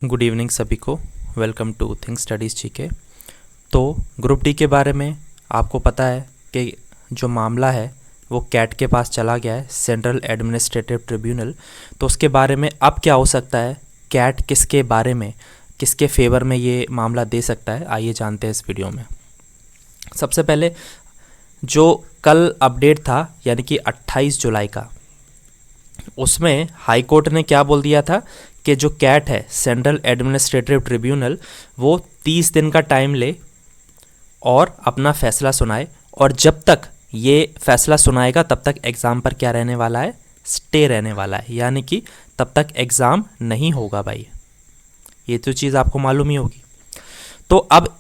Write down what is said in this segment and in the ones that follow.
Good evening सभी को। Welcome to think studies GK. तो ग्रुप डी के बारे में आपको पता है कि जो मामला है वो कैट के पास चला गया है, सेंट्रल एडमिनिस्ट्रेटिव ट्रिब्यूनल। तो उसके बारे में अब क्या हो सकता है, कैट किसके बारे में, किसके फेवर में ये मामला दे सकता है, आइए जानते हैं इस वीडियो में। सबसे पहले जो कल अपडेट था यानी कि 28 जुलाई का, उसमें हाई कोर्ट ने क्या बोल दिया था कि जो कैट है सेंट्रल एडमिनिस्ट्रेटिव ट्रिब्यूनल, वो 30 दिन का टाइम ले और अपना फैसला सुनाए, और जब तक ये फैसला सुनाएगा तब तक एग्ज़ाम पर क्या रहने वाला है, स्टे रहने वाला है, यानी कि तब तक एग्ज़ाम नहीं होगा भाई। ये तो चीज़ आपको मालूम ही होगी। तो अब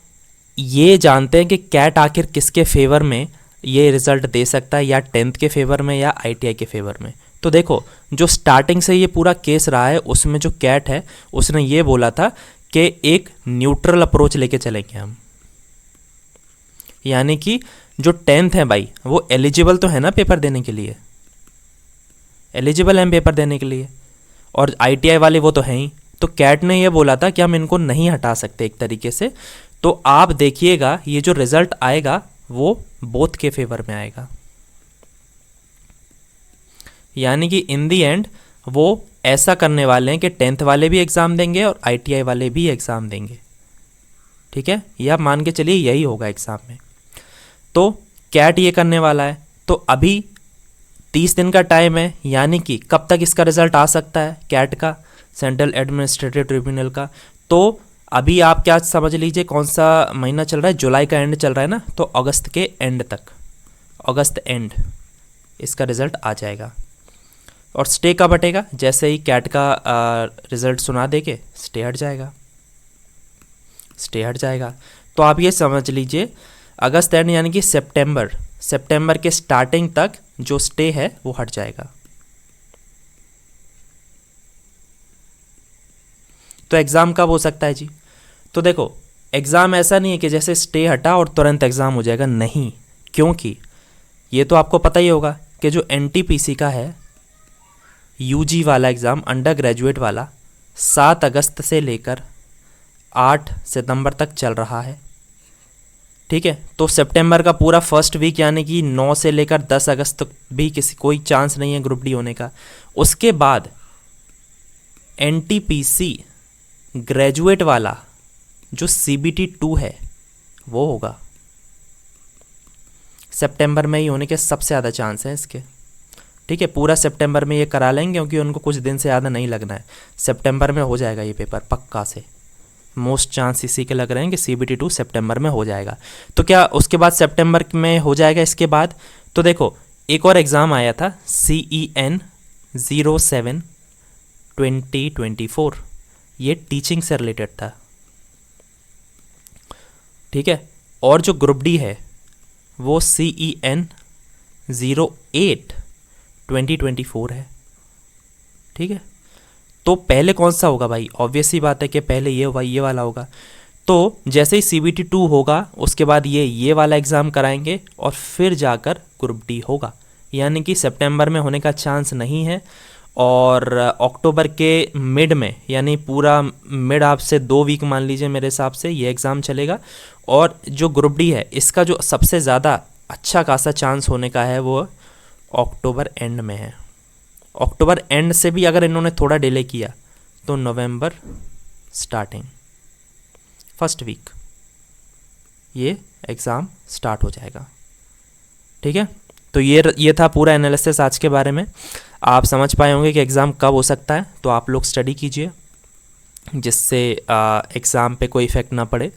ये जानते हैं कि कैट आखिर किसके फेवर में ये रिज़ल्ट दे सकता है, या 10th के फेवर में या ITI के फेवर में। तो देखो, जो स्टार्टिंग से ये पूरा केस रहा है उसमें जो कैट है उसने ये बोला था कि एक न्यूट्रल अप्रोच लेके चलेंगे हम, यानी कि जो 10th है भाई वो एलिजिबल तो है ना पेपर देने के लिए, एलिजिबल है पेपर देने के लिए, और ITI वाले वो तो हैं ही। तो कैट ने ये बोला था कि हम इनको नहीं हटा सकते एक तरीके से। तो आप देखिएगा ये जो रिजल्ट आएगा वो बोथ के फेवर में आएगा, यानी कि इन दी एंड वो ऐसा करने वाले हैं कि 10th वाले भी एग्ज़ाम देंगे और ITI वाले भी एग्ज़ाम देंगे। ठीक है, ये आप मान के चलिए यही होगा एग्ज़ाम में। तो कैट ये करने वाला है। तो अभी 30 दिन का टाइम है, यानी कि कब तक इसका रिजल्ट आ सकता है कैट का, सेंट्रल एडमिनिस्ट्रेटिव ट्रिब्यूनल का। तो अभी आप क्या समझ लीजिए कौन सा महीना चल रहा है, जुलाई का एंड चल रहा है ना, तो अगस्त के एंड तक, अगस्त एंड इसका रिजल्ट आ जाएगा। और स्टे कब हटेगा, जैसे ही कैट का रिजल्ट सुना देके स्टे हट जाएगा, स्टे हट जाएगा। तो आप ये समझ लीजिए अगस्त एंड यानी कि सितंबर के स्टार्टिंग तक जो स्टे है वो हट जाएगा। तो एग्ज़ाम कब हो सकता है जी? तो देखो, एग्ज़ाम ऐसा नहीं है कि जैसे स्टे हटा और तुरंत एग्ज़ाम हो जाएगा, नहीं। क्योंकि ये तो आपको पता ही होगा कि जो NTPC का है UG वाला एग्ज़ाम, अंडर ग्रेजुएट वाला, 7 अगस्त से लेकर 8 सितंबर तक चल रहा है। ठीक है, तो सितंबर का पूरा फर्स्ट वीक यानी कि 9 से लेकर 10 अगस्त तक भी कोई चांस नहीं है ग्रुप डी होने का। उसके बाद NTPC ग्रेजुएट वाला जो CBT 2 है वो होगा सितंबर में ही होने के सबसे ज़्यादा चांस हैं इसके। ठीक है, पूरा सितंबर में ये करा लेंगे क्योंकि उनको कुछ दिन से ज़्यादा नहीं लगना है, सितंबर में हो जाएगा ये पेपर पक्का से। मोस्ट चांस इसी के लग रहे हैं कि CBT 2 सितंबर में हो जाएगा। तो क्या उसके बाद सितंबर में हो जाएगा इसके बाद? तो देखो, एक और एग्ज़ाम आया था CEN 07 2024, ये टीचिंग से रिलेटेड था। ठीक है, और जो ग्रुप डी है वो CEN 08 2024 है। ठीक है, तो पहले कौन सा होगा भाई? ऑब्वियस ही बात है कि पहले ये होगा, ये वाला होगा। तो जैसे ही CBT 2 होगा उसके बाद ये वाला एग्ज़ाम कराएंगे और फिर जाकर ग्रुप डी होगा, यानी कि सितंबर में होने का चांस नहीं है। और अक्टूबर के मिड में, यानी पूरा मिड आपसे 2 वीक मान लीजिए मेरे हिसाब से ये एग्ज़ाम चलेगा। और जो ग्रुप डी है इसका जो सबसे ज़्यादा अच्छा खासा चांस होने का है वो अक्टूबर एंड में है। अक्टूबर एंड से भी अगर इन्होंने थोड़ा डिले किया तो नवंबर स्टार्टिंग फर्स्ट वीक ये एग्ज़ाम स्टार्ट हो जाएगा। ठीक है, तो ये था पूरा एनालिसिस आज के बारे में। आप समझ पाए होंगे कि एग्ज़ाम कब हो सकता है, तो आप लोग स्टडी कीजिए जिससे एग्ज़ाम पे कोई इफ़ेक्ट ना पड़े।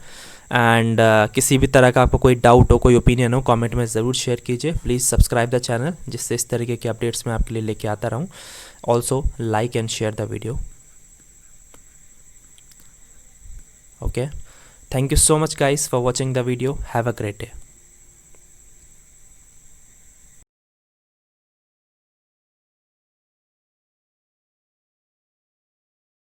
एंड किसी भी तरह का आपको कोई डाउट हो, कोई ओपिनियन हो, कमेंट में ज़रूर शेयर कीजिए। प्लीज़ सब्सक्राइब द चैनल, जिससे इस तरीके के अपडेट्स मैं आपके लिए लेके आता रहूँ। Also like and share the video. Okay, thank you so much guys for watching the video. Have a great day.